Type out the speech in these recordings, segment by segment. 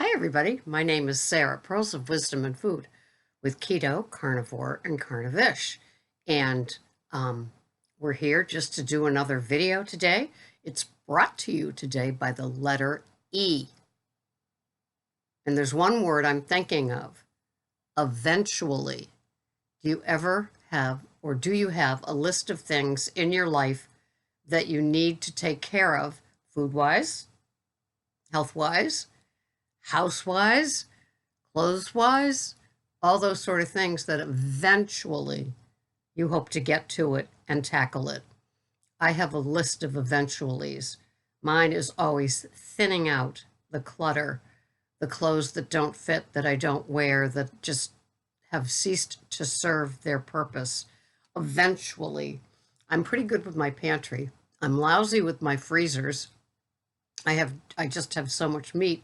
Hi, everybody. My name is Sarah, Pearls of Wisdom and Food with Keto, Carnivore, and Carnivish. And we're here just to do another video today. It's brought to you today by the letter E. And there's one word I'm thinking of, eventually. Do you ever have, or do you have a list of things in your life that you need to take care of food-wise, health-wise, house-wise, clothes-wise, all those sort of things that eventually you hope to get to it and tackle it? I have a list of eventualities. Mine is always thinning out the clutter, the clothes that don't fit, that I don't wear, that just have ceased to serve their purpose. Eventually, I'm pretty good with my pantry. I'm lousy with my freezers. I just have so much meat.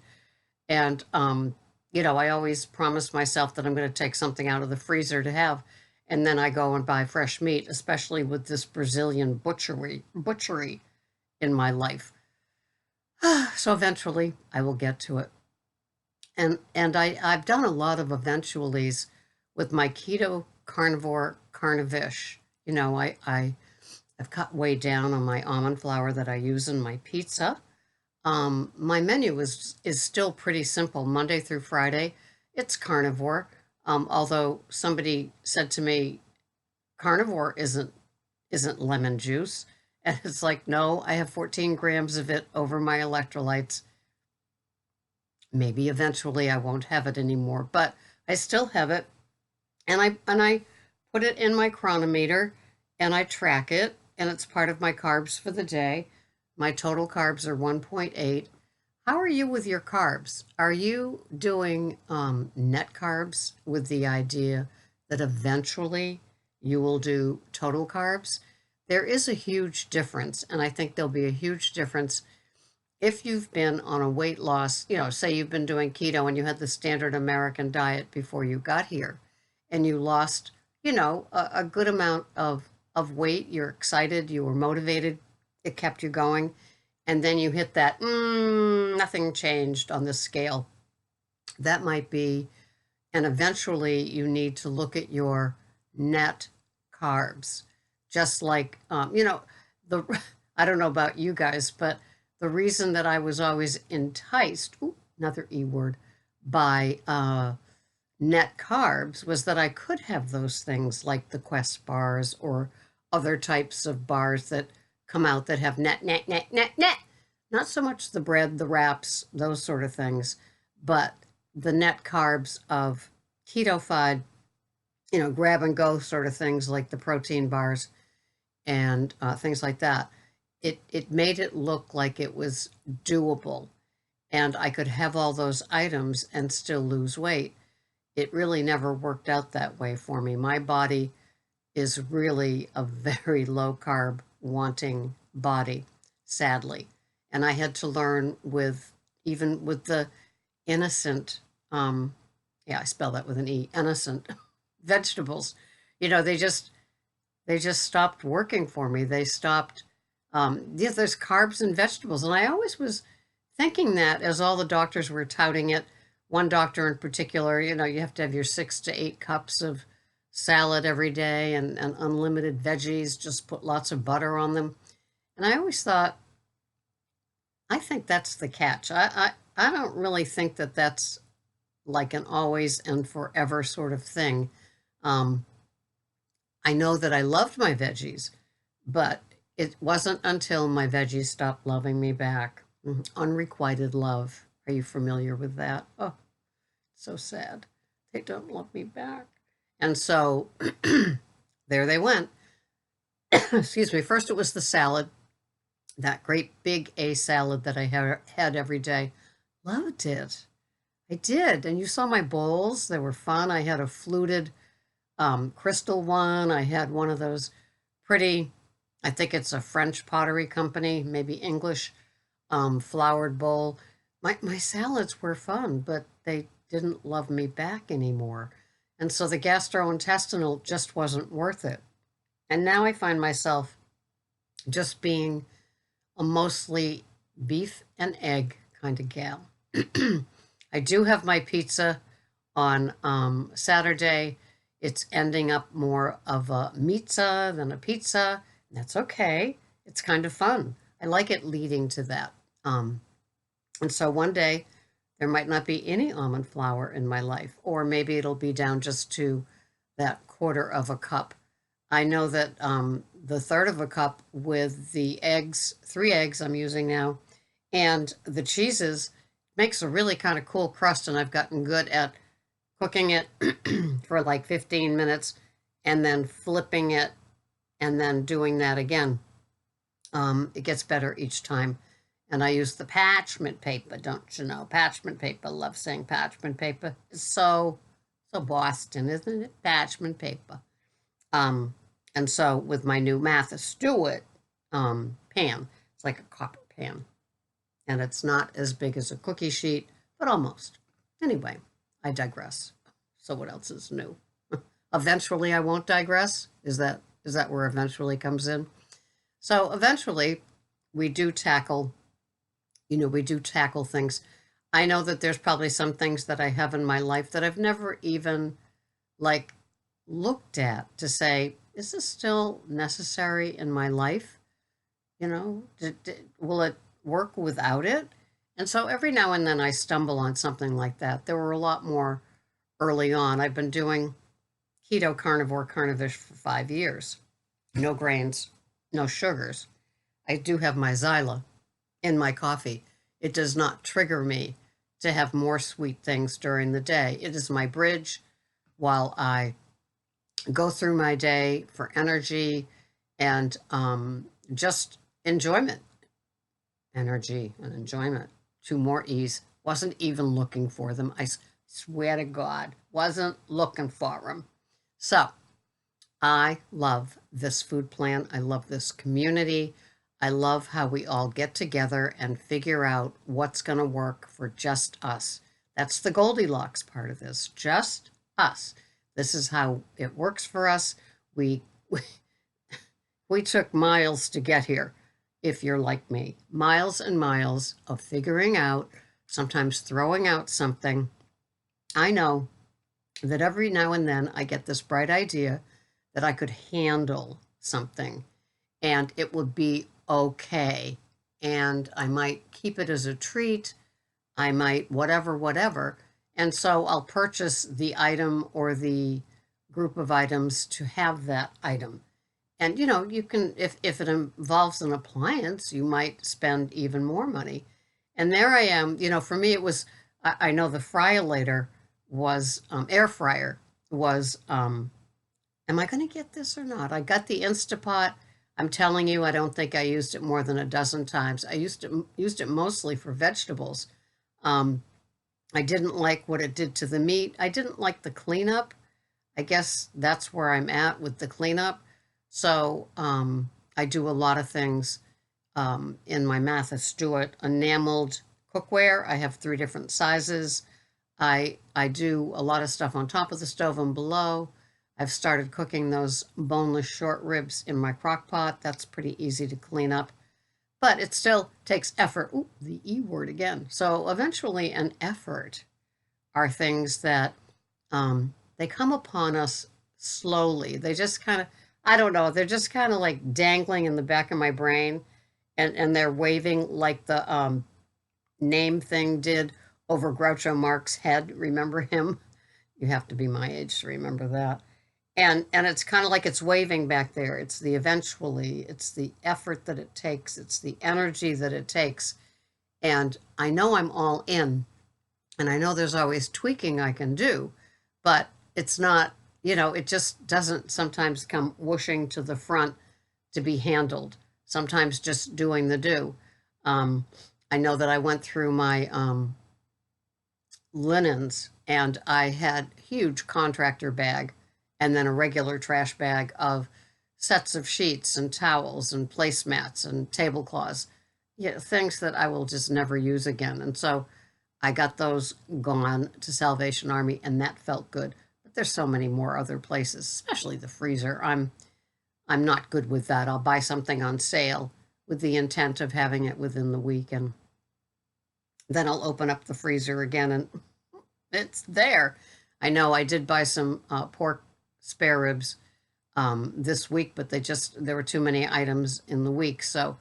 And, I always promise myself that I'm going to take something out of the freezer to have. And then I go and buy fresh meat, especially with this Brazilian butchery in my life. So eventually I will get to it. And I've done a lot of eventualities with my Keto Carnivore Carnivish. I've cut way down on my almond flour that I use in my pizza. My menu is still pretty simple. Monday through Friday, it's carnivore. Although somebody said to me, carnivore isn't lemon juice. And it's like, no, I have 14 grams of it over my electrolytes. Maybe eventually I won't have it anymore, but I still have it. And I put it in my chronometer and I track it, and it's part of my carbs for the day. My total carbs are 1.8. How are you with your carbs? Are you doing net carbs with the idea that eventually you will do total carbs? There is a huge difference, and I think there'll be a huge difference if you've been on a weight loss, say you've been doing keto and you had the standard American diet before you got here, and you lost, a good amount of weight. You're excited, you were motivated, it kept you going, and then you hit that nothing changed on the scale. That might be, and eventually you need to look at your net carbs. Just like the I don't know about you guys, but the reason that I was always enticed, another E word, by net carbs was that I could have those things like the Quest bars or other types of bars that come out that have net. Not so much the bread, the wraps, those sort of things, but the net carbs of keto-fied, grab and go sort of things like the protein bars and things like that. It made it look like it was doable, and I could have all those items and still lose weight. It really never worked out that way for me. My body is really a very low carb wanting body, sadly. And I had to learn even with the innocent, I spell that with an E, innocent vegetables. They just stopped working for me. They stopped, there's carbs in vegetables. And I always was thinking that as all the doctors were touting it. One doctor in particular, you have to have your 6 to 8 cups of salad every day and unlimited veggies, just put lots of butter on them. And I always thought, I think that's the catch. I don't really think that that's like an always and forever sort of thing. I know that I loved my veggies, but it wasn't until my veggies stopped loving me back. Unrequited love. Are you familiar with that? Oh, so sad. They don't love me back. And so there they went. Excuse me. First, it was the salad, that great big A salad that I had every day. Loved it. I did. And you saw my bowls. They were fun. I had a fluted crystal one. I had one of those pretty, I think it's a French pottery company, maybe English, floured bowl. My salads were fun, but they didn't love me back anymore. And so the gastrointestinal just wasn't worth it. And now I find myself just being a mostly beef and egg kind of gal. I do have my pizza on Saturday. It's ending up more of a pizza than a pizza. That's okay. It's kind of fun. I like it leading to that. Um, and so one day there might not be any almond flour in my life, or maybe it'll be down just to that quarter of a cup. I know that the third of a cup with the eggs, 3 eggs I'm using now, and the cheeses makes a really kind of cool crust. And I've gotten good at cooking it for like 15 minutes and then flipping it and then doing that again. It gets better each time. And I use the parchment paper, don't you know? Parchment paper. Love saying parchment paper. It's so Boston, isn't it? Parchment paper. Um, and so with my new Martha Stewart pan, it's like a copper pan. And it's not as big as a cookie sheet, but almost. Anyway, I digress. So what else is new? Eventually I won't digress. Is that where eventually comes in? So eventually we do tackle, we do tackle things. I know that there's probably some things that I have in my life that I've never even like looked at to say, is this still necessary in my life? Will it work without it? And so every now and then I stumble on something like that. There were a lot more early on. I've been doing Keto Carnivore Carnivish for 5 years. No grains, no sugars. I do have my Zyla in my coffee. It does not trigger me to have more sweet things during the day. It is my bridge while I go through my day for energy and just enjoyment. Energy and enjoyment. 2 more E's. Wasn't even looking for them. I swear to God, wasn't looking for them. So I love this food plan. I love this community. I love how we all get together and figure out what's going to work for just us. That's the Goldilocks part of this. Just us. This is how it works for us. We took miles to get here. If you're like me, miles and miles of figuring out, sometimes throwing out something. I know that every now and then I get this bright idea that I could handle something and it would be okay. And I might keep it as a treat. I might whatever. And so I'll purchase the item or the group of items to have that item. And you can, if it involves an appliance, you might spend even more money. And there I am. For me, it was. I know the fryolator was air fryer was. Am I going to get this or not? I got the Instapot. I'm telling you, I don't think I used it more than a dozen times. I used it mostly for vegetables. I didn't like what it did to the meat. I didn't like the cleanup. I guess that's where I'm at with the cleanup. So I do a lot of things in my Martha Stewart enameled cookware. I have 3 different sizes. I do a lot of stuff on top of the stove and below. I've started cooking those boneless short ribs in my crock pot. That's pretty easy to clean up. But it still takes effort. Ooh, the E word again. So eventually an effort are things that they come upon us slowly. They just kind of, I don't know, they're just kind of like dangling in the back of my brain and they're waving like the name thing did over Groucho Marx's head. Remember him? You have to be my age to remember that. And it's kind of like it's waving back there. It's the eventually, it's the effort that it takes, it's the energy that it takes. And I know I'm all in, and I know there's always tweaking I can do, but it's not, it just doesn't sometimes come whooshing to the front to be handled. Sometimes just doing the do. I know that I went through my linens and I had huge contractor bag and then a regular trash bag of sets of sheets and towels and placemats and tablecloths, things that I will just never use again. And so I got those gone to Salvation Army, and that felt good. But there's so many more other places, especially the freezer. I'm not good with that. I'll buy something on sale with the intent of having it within the week, and Then I'll open up the freezer again and it's there. I know I did buy some pork spare ribs this week, but there were too many items in the week. So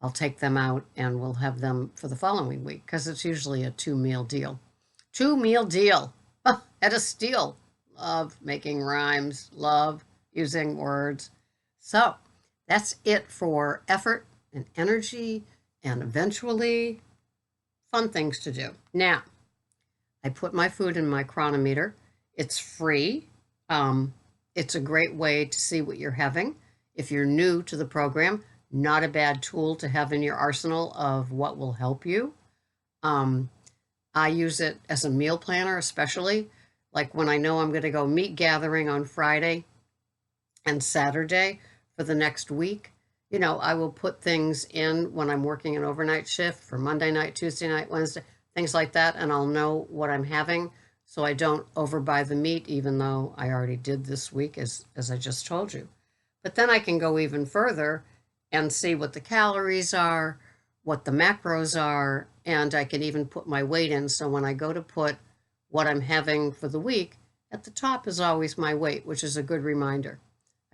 I'll take them out and we'll have them for the following week because it's usually a 2 meal deal. 2 meal deal at a steal. Love making rhymes, love using words. So that's it for effort and energy and eventually fun things to do. Now, I put my food in my chronometer. It's free. It's a great way to see what you're having. If you're new to the program, not a bad tool to have in your arsenal of what will help you. I use it as a meal planner, especially like when I know I'm going to go meat gathering on Friday and Saturday for the next week. You know, I will put things in when I'm working an overnight shift for Monday night, Tuesday night, Wednesday, things like that, and I'll know what I'm having so I don't overbuy the meat, even though I already did this week, as I just told you. But then I can go even further and see what the calories are, what the macros are, and I can even put my weight in. So when I go to put what I'm having for the week, at the top is always my weight, which is a good reminder.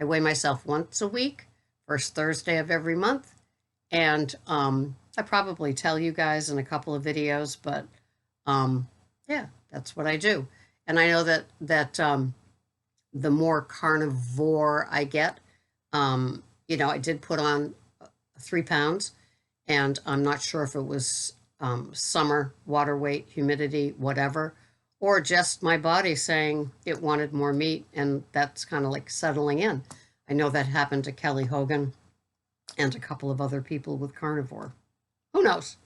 I weigh myself once a week, first Thursday of every month, and I probably tell you guys in a couple of videos, but yeah, that's what I do. And I know that the more carnivore I get, you know, I did put on 3 pounds, and I'm not sure if it was summer, water weight, humidity, whatever, or just my body saying it wanted more meat, and that's kind of like settling in. I know that happened to Kelly Hogan and a couple of other people with carnivore. Who knows?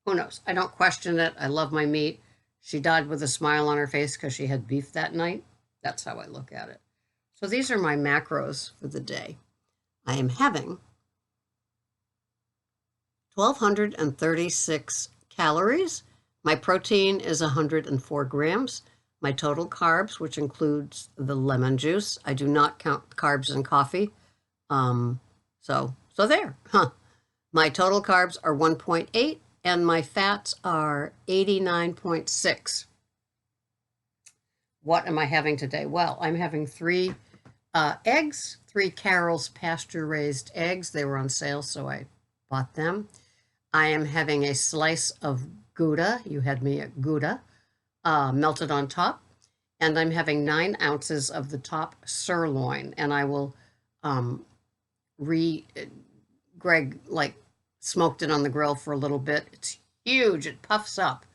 Who knows? I don't question it. I love my meat. She died with a smile on her face because she had beef that night. That's how I look at it. So these are my macros for the day. I am having 1,236 calories. My protein is 104 grams. My total carbs, which includes the lemon juice. I do not count carbs in coffee. So there. Huh. My total carbs are 1.8 and my fats are 89.6. What am I having today? Well, I'm having 3 eggs, 3 Carol's pasture-raised eggs. They were on sale, so I bought them. I am having a slice of Gouda. You had me at Gouda, melted on top. And I'm having 9 ounces of the top sirloin. And I will Greg like smoked it on the grill for a little bit. It's huge. It puffs up.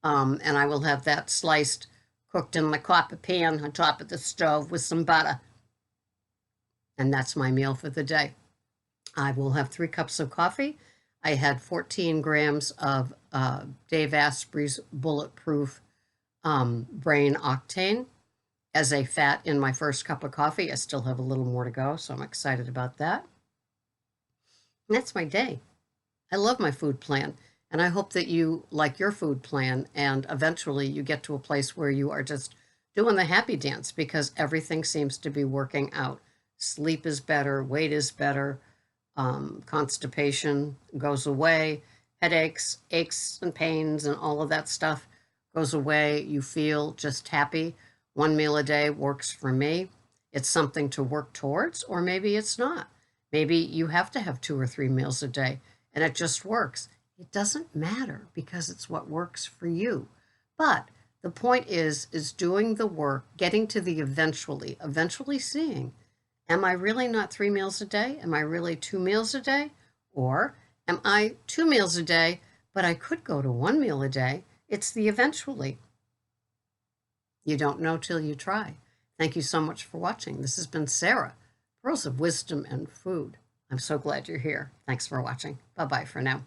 And I will have that sliced, cooked in my copper pan on top of the stove with some butter. And that's my meal for the day. I will have 3 cups of coffee. I had 14 grams of Dave Asprey's Bulletproof Brain Octane as a fat in my first cup of coffee. I still have a little more to go, so I'm excited about that. And that's my day. I love my food plan, and I hope that you like your food plan, and eventually you get to a place where you are just doing the happy dance because everything seems to be working out. Sleep is better, weight is better, constipation goes away, headaches, aches and pains and all of that stuff goes away. You feel just happy. 1 meal a day works for me. It's something to work towards, or maybe it's not. Maybe you have to have 2 or 3 meals a day and it just works. It doesn't matter because it's what works for you. But the point is doing the work, getting to the eventually seeing, am I really not 3 meals a day? Am I really 2 meals a day? Or am I 2 meals a day, but I could go to 1 meal a day? It's the eventually. You don't know till you try. Thank you so much for watching. This has been Sarah, Pearls of Wisdom and Food. I'm so glad you're here. Thanks for watching. Bye-bye for now.